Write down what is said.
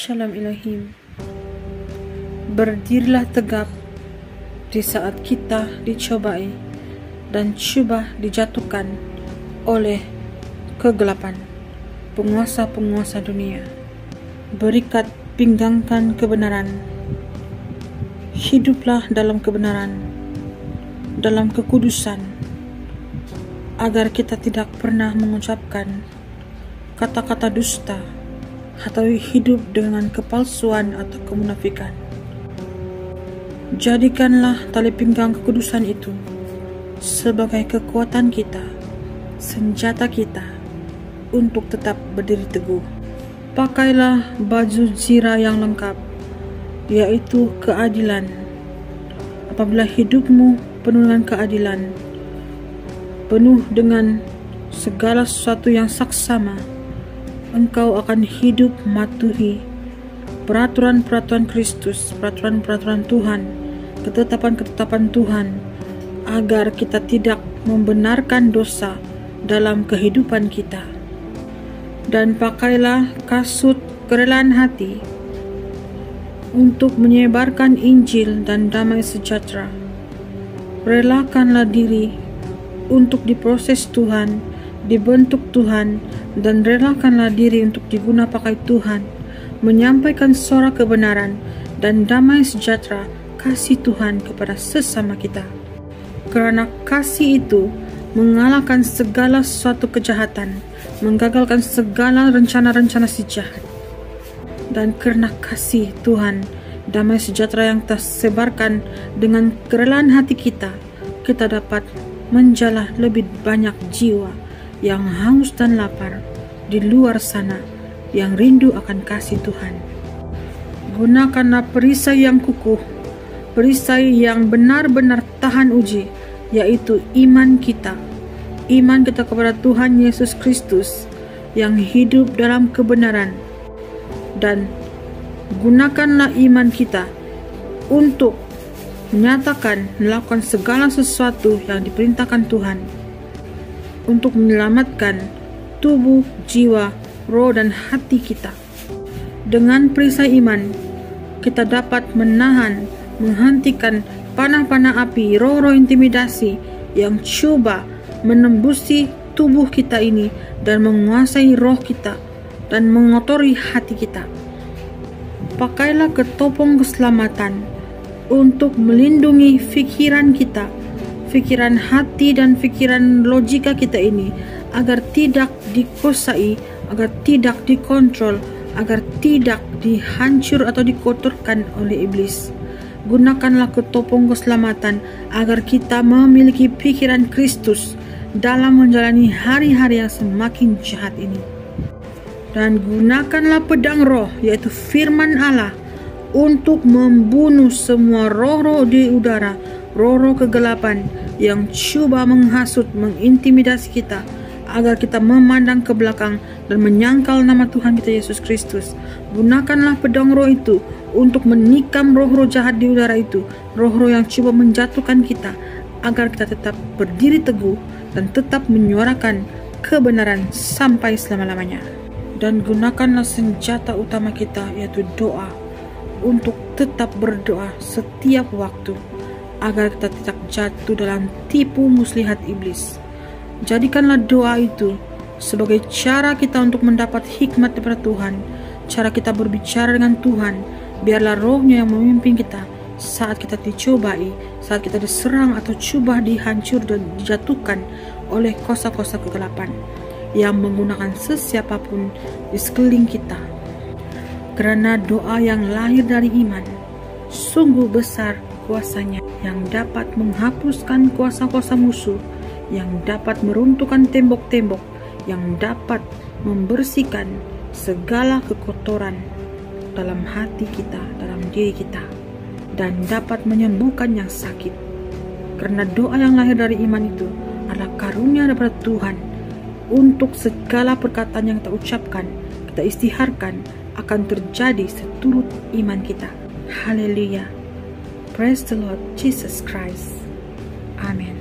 Shalom Elohim. Berdirilah tegap di saat kita dicobai dan coba dijatuhkan oleh kegelapan, penguasa-penguasa dunia. Berikat pinggangkan kebenaran. Hiduplah dalam kebenaran, dalam kekudusan, agar kita tidak pernah mengucapkan kata-kata dusta atau hidup dengan kepalsuan atau kemunafikan. Jadikanlah tali pinggang kekudusan itu sebagai kekuatan kita, senjata kita untuk tetap berdiri teguh. Pakailah baju zirah yang lengkap, yaitu keadilan. Apabila hidupmu penuh dengan keadilan, penuh dengan segala sesuatu yang saksama, engkau akan hidup mematuhi peraturan-peraturan Kristus, peraturan-peraturan Tuhan, ketetapan-ketetapan Tuhan, agar kita tidak membenarkan dosa dalam kehidupan kita. Dan pakailah kasut kerelaan hati untuk menyebarkan Injil dan damai sejahtera. Relakanlah diri untuk diproses Tuhan, dibentuk Tuhan, dan relakanlah diri untuk diguna pakai Tuhan, menyampaikan suara kebenaran dan damai sejahtera kasih Tuhan kepada sesama kita. Karena kasih itu mengalahkan segala sesuatu kejahatan, menggagalkan segala rencana-rencana si jahat. Dan karena kasih Tuhan, damai sejahtera yang tersebarkan dengan kerelaan hati kita, kita dapat menjala lebih banyak jiwa yang haus dan lapar di luar sana, yang rindu akan kasih Tuhan. Gunakanlah perisai yang kukuh, perisai yang benar-benar tahan uji, yaitu iman kita kepada Tuhan Yesus Kristus yang hidup dalam kebenaran. Dan gunakanlah iman kita untuk menyatakan, melakukan segala sesuatu yang diperintahkan Tuhan untuk menyelamatkan tubuh, jiwa, roh, dan hati kita. Dengan perisai iman, kita dapat menahan, menghentikan panah-panah api, roh-roh intimidasi yang coba menembusi tubuh kita ini dan menguasai roh kita dan mengotori hati kita. Pakailah ketopong keselamatan untuk melindungi pikiran kita, pikiran hati dan pikiran logika kita ini, agar tidak dikuasai, agar tidak dikontrol, agar tidak dihancur atau dikotorkan oleh iblis. Gunakanlah ketopong keselamatan agar kita memiliki pikiran Kristus dalam menjalani hari-hari yang semakin jahat ini. Dan gunakanlah pedang roh, yaitu firman Allah, untuk membunuh semua roh-roh di udara, roh-roh kegelapan yang coba menghasut, mengintimidasi kita, agar kita memandang ke belakang dan menyangkal nama Tuhan kita Yesus Kristus. Gunakanlah pedang roh itu untuk menikam roh-roh jahat di udara itu, roh-roh yang coba menjatuhkan kita, agar kita tetap berdiri teguh dan tetap menyuarakan kebenaran sampai selama-lamanya. Dan gunakanlah senjata utama kita, yaitu doa, untuk tetap berdoa setiap waktu, agar kita tidak jatuh dalam tipu muslihat iblis. Jadikanlah doa itu sebagai cara kita untuk mendapat hikmat daripada Tuhan, cara kita berbicara dengan Tuhan. Biarlah rohnya yang memimpin kita saat kita dicobai, saat kita diserang atau coba dihancur dan dijatuhkan oleh kuasa-kuasa kegelapan yang menggunakan sesiapapun di sekeliling kita. Karena doa yang lahir dari iman sungguh besar kuasanya, yang dapat menghapuskan kuasa-kuasa musuh, yang dapat meruntuhkan tembok-tembok, yang dapat membersihkan segala kekotoran dalam hati kita, dalam diri kita, dan dapat menyembuhkan yang sakit. Karena doa yang lahir dari iman itu adalah karunia daripada Tuhan untuk segala perkataan yang kita ucapkan, kita istiharkan, akan terjadi seturut iman kita. Haleluya. Praise the Lord Jesus Christ. Amen.